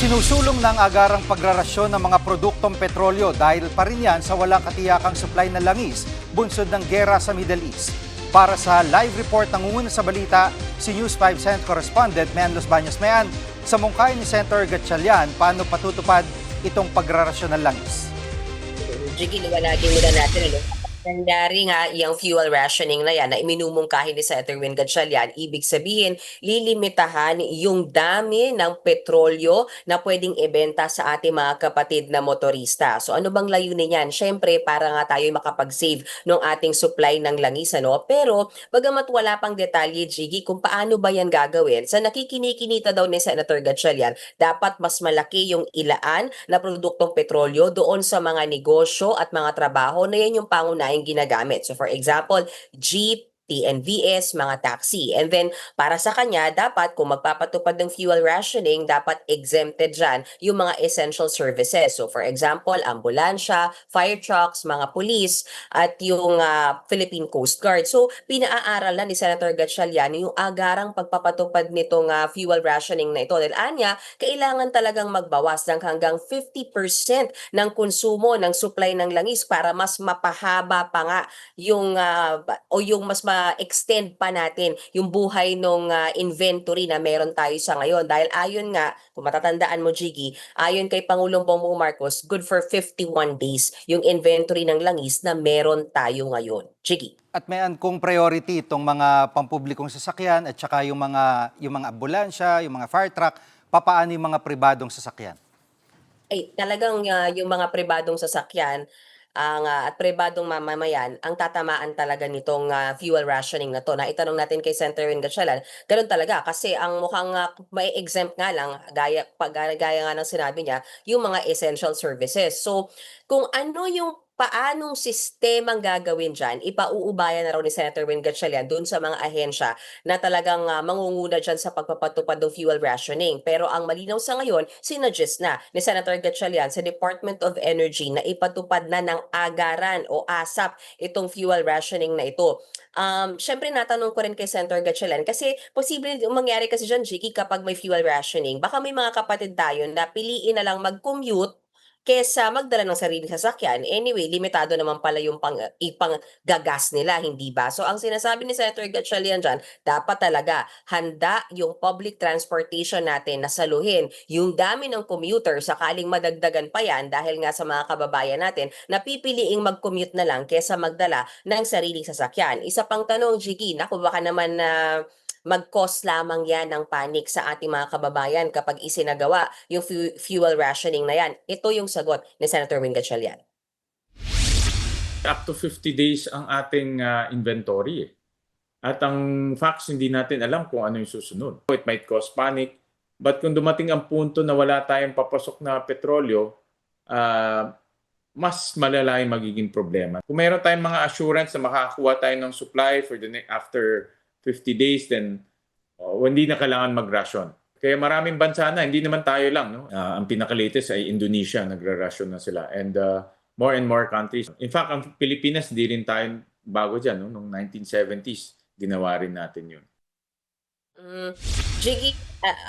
Isinusulong ng agarang pagrarasyon ng mga produktong petrolyo dahil pa rin yan sa walang katiyakang supply ng langis, bunsod ng gera sa Middle East. Para sa live report ng Unguna sa Balita, si News 5 Cent correspondent Mayan Los Baños Mayan, sa mungkahin ni Senator Gatchalian, paano patutupad itong pagrarasyon ng langis? Jiggy, liwanagin muna natin, ano? Nangyari nga yung fuel rationing na yan na iminumungkahi ni Senator Win Gatchalian, ibig sabihin, lilimitahan yung dami ng petrolyo na pwedeng ibenta sa ating mga kapatid na motorista. So ano bang layunin yan? Siyempre, para nga tayo makapag-save ng ating supply ng langis, ano? Pero, bagamat wala pang detalye, Jiggy, kung paano ba yan gagawin, sa nakikinikinita daw ni Senator Gatchalian, dapat mas malaki yung ilaan na produktong petrolyo doon sa mga negosyo at mga trabaho na yan yung pangunahing ginagamit. So for example, jeep, TNVS, mga taxi. And then, para sa kanya, dapat kung magpapatupad ng fuel rationing, dapat exempted dyan yung mga essential services. So for example, ambulansya, fire trucks, mga police, at yung Philippine Coast Guard. So pinaaaralan ni Senator Gatchalian yung agarang pagpapatupad nitong fuel rationing na ito. Dahil anya, kailangan talagang magbawas ng hanggang 50% ng konsumo ng supply ng langis para mas mapahaba pa nga yung o yung mas ma-extend pa natin yung buhay ng inventory na meron tayo sa ngayon. Dahil ayon nga, kung matatandaan mo, Jiggy, ayon kay Pangulong Bongbong Marcos, good for 51 days yung inventory ng langis na meron tayo ngayon. Jiggy. At mayan kung priority itong mga pampublikong sasakyan at saka yung mga ambulansya, yung mga fire truck, papaano yung mga pribadong sasakyan? Ay, talagang yung mga pribadong sasakyan at pribadong mamamayan ang tatamaan talaga nitong fuel rationing na 'to. Naitanong natin kay Senator Win Gatchalian, gano'n talaga kasi ang mukhang mai-exempt nga lang gaya nga ng sinabi niya, yung mga essential services. So, kung ano yung paanong sistemang gagawin diyan, ipauubayan na raw ni Senator Win Gatchalian do'n sa mga ahensya na talagang mangunguna diyan sa pagpapatupad ng fuel rationing. Pero ang malinaw sa ngayon, sinuggest na ni Senator Gatchalian sa Department of Energy na ipatupad na ng agaran o ASAP itong fuel rationing na ito. Syempre natanong ko rin kay Senator Gatchalian kasi posible mangyari kasi diyan, Jiki, kapag may fuel rationing, baka may mga kapatid tayo na piliin na lang mag-commute kesa magdala ng sariling sasakyan. Anyway, limitado naman pala yung ipanggagas nila, hindi ba? So ang sinasabi ni Senator Gatchalian diyan, dapat talaga handa yung public transportation natin na saluhin yung dami ng commuter sakaling madagdagan pa yan dahil nga sa mga kababayan natin na pipiliing mag-commute na lang kesa magdala ng sariling sasakyan. Isa pang tanong, Jiggy, naku baka naman na mag-cause lamang yan ng panic sa ating mga kababayan kapag isinagawa yung fuel rationing na yan. Ito yung sagot ni Senator Win Gatchalian. Up to 50 days ang ating inventory. At ang facts, hindi natin alam kung ano yung susunod. It might cause panic. But kung dumating ang punto na wala tayong papasok na petrolyo, mas malala yung magiging problema. Kung mayroon tayong mga assurance na makakakuha tayo ng supply for after 50 days, then hindi na kailangan mag-ration. Kaya maraming bansa na, hindi naman tayo lang. No? Ang pinaka-latest ay Indonesia, nagra-ration na sila. And more and more countries. In fact, ang Pilipinas, hindi rin tayo bago dyan. No? Noong 1970s, ginawa rin natin yun. Jiggy,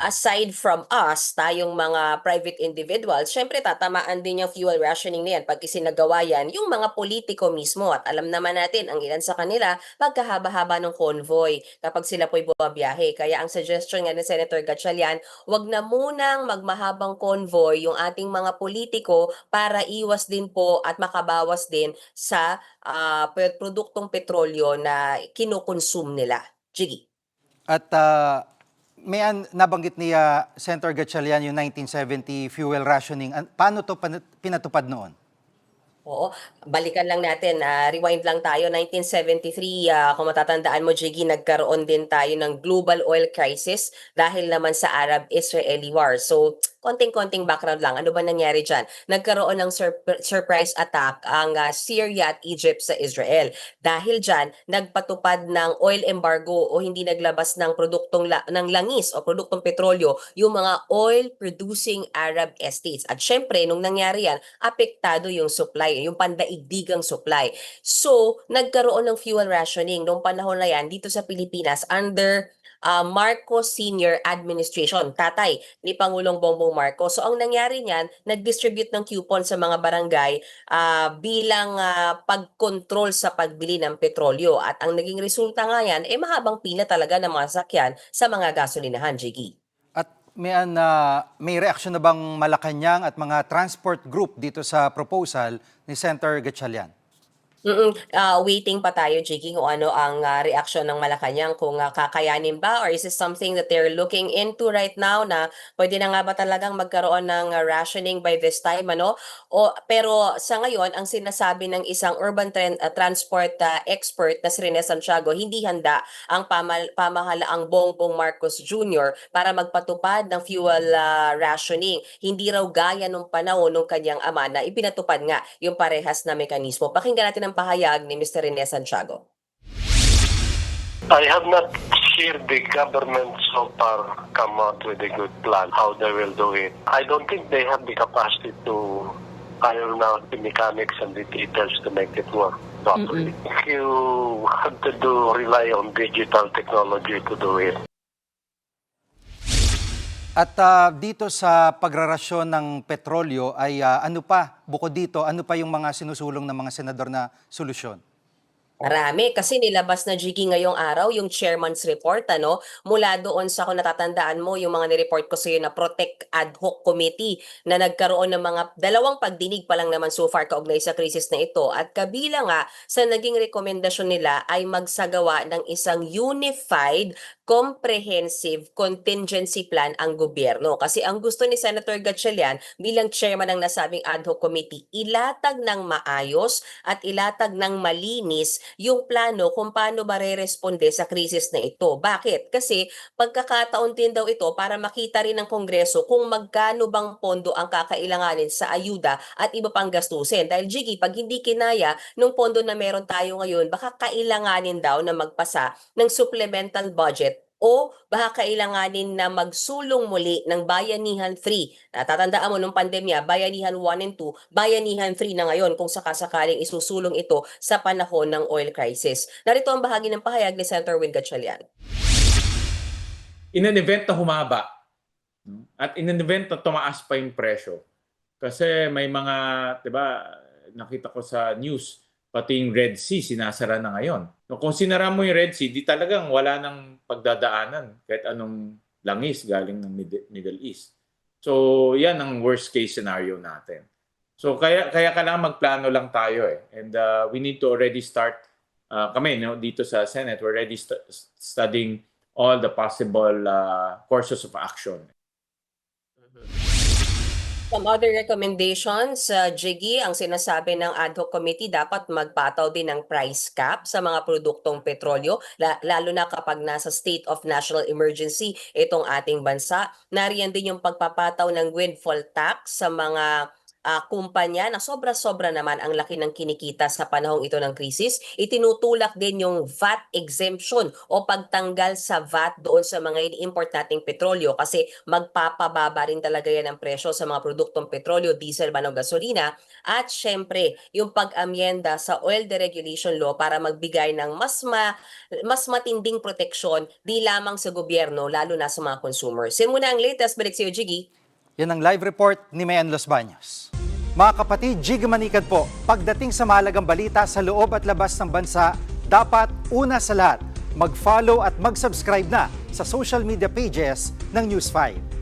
aside from us, tayong mga private individuals, syempre tatamaan din yung fuel rationing na yan pag isinagawa yan yung mga politiko mismo. At alam naman natin, ang ilan sa kanila, pagkahaba-haba ng convoy kapag sila po'y bumabiyahe. Kaya ang suggestion nga ni Senator Gatchalian, wag na munang magmahabang convoy yung ating mga politiko para iwas din po at makabawas din sa produktong petrolyo na kinukonsume nila. Jiggy. At mayan nabanggit ni Senator Gatchalian yung 1970 fuel rationing. Paano to pinatupad noon? Oo, balikan lang natin, rewind lang tayo, 1973, kung matatandaan mo, Jiggy, nagkaroon din tayo ng global oil crisis dahil naman sa Arab-Israeli war. So, konting-konting background lang, ano ba nangyari dyan? Nagkaroon ng surprise attack ang Syria at Egypt sa Israel. Dahil dyan, nagpatupad ng oil embargo o hindi naglabas ng produktong ng langis o produktong petrolyo yung mga oil-producing Arab estates. At syempre, nung nangyari yan, apektado yung supply, yung pandaigdigang supply. So, nagkaroon ng fuel rationing noong panahon na yan dito sa Pilipinas under Marcos Senior Administration, tatay ni Pangulong Bongbong Marcos. So ang nangyari niyan, nag-distribute ng coupon sa mga barangay bilang pagkontrol sa pagbili ng petrolyo. At ang naging resulta nga yan, mahabang pila talaga ng mga sasakyan sa mga gasolinahan, Jiggy. At may reaksyon na bang Malacanang at mga transport group dito sa proposal ni Senator Gatchalian? Waiting pa tayo, Jiggy, kung ano ang reaksyon ng Malacanang, kung kakayanin ba or is this something that they're looking into right now na pwede na nga ba talagang magkaroon ng rationing by this time, ano? Pero sa ngayon, ang sinasabi ng isang urban transport expert na si Rene Santiago, hindi handa ang pamahalaang Bongbong Marcos Jr. para magpatupad ng fuel rationing. Hindi raw gaya nung panahon ng kanyang ama na ipinatupad nga yung parehas na mekanismo. Pakinggan natin ang pahayag ni Mr. Rene Santiago. I have not heard the government so far come out with a good plan how they will do it. I don't think they have the capacity to iron out the mechanics and the details to make it work properly. You have to rely on digital technology to do it. At dito sa pagrarasyon ng petrolyo ay ano pa, bukod dito, ano pa yung mga sinusulong ng mga senador na solusyon? Marami kasi nilabas na, Jiggy, ngayong araw yung chairman's report, ano, mula doon sa, kung natatandaan mo, yung mga nireport ko sa iyo na Protect Ad Hoc Committee na nagkaroon ng mga dalawang pagdinig pa lang naman so far kaugnay sa krisis na ito. At kabilang nga sa naging rekomendasyon nila ay magsagawa ng isang unified comprehensive contingency plan ang gobyerno. Kasi ang gusto ni Senator Gatchalian bilang chairman ng nasabing ad hoc committee, ilatag ng maayos at ilatag ng malinis yung plano kung paano ba re-responde sa krisis na ito. Bakit? Kasi pagkakataon din daw ito para makita rin ng Kongreso kung magkano bang pondo ang kakailanganin sa ayuda at iba pang gastusin. Dahil, Jiggy, pag hindi kinaya nung pondo na meron tayo ngayon, baka kailanganin daw na magpasa ng supplemental budget o baka kailanganin na magsulong muli ng Bayanihan 3. Natatandaan mo nung pandemya, Bayanihan 1 and 2, Bayanihan 3 na ngayon kung sakasakaling isusulong ito sa panahon ng oil crisis. Narito ang bahagi ng pahayag ni Senator Win Gatchalian. In an event na humaba at in an event na tumaas pa yung presyo, kasi may mga, di ba, nakita ko sa news, pati yung Red Sea, sinasara na ngayon. So, kung sinara mo yung Red Sea, di talagang wala nang pagdadaanan kahit anong langis galing ng Middle East. So, yan ang worst case scenario natin. So, kaya kailangan magplano lang tayo eh. And we need to already start, kami dito sa Senate, we're already studying all the possible courses of action. Some other recommendations, Jiggy, ang sinasabi ng ad hoc committee, dapat magpataw din ng price cap sa mga produktong petrolyo, lalo na kapag nasa state of national emergency itong ating bansa. Nariyan din yung pagpapataw ng windfall tax sa mga kumpanya na sobra-sobra naman ang laki ng kinikita sa panahong ito ng krisis. Itinutulak din yung VAT exemption o pagtanggal sa VAT doon sa mga ini-import nating petrolyo kasi magpapababa rin talaga yan ang presyo sa mga produktong petrolyo, diesel man o gasolina. At syempre, yung pag-amyenda sa oil deregulation law para magbigay ng mas matinding proteksyon di lamang sa gobyerno, lalo na sa mga consumers. Yan muna ang latest. Balik sa iyo, Jiggy. Yan ang live report ni Mayan Los Baños. Mga kapatid, Jiggy Manikad po. Pagdating sa mahalagang balita sa loob at labas ng bansa, dapat una sa lahat, mag-follow at mag-subscribe na sa social media pages ng News 5.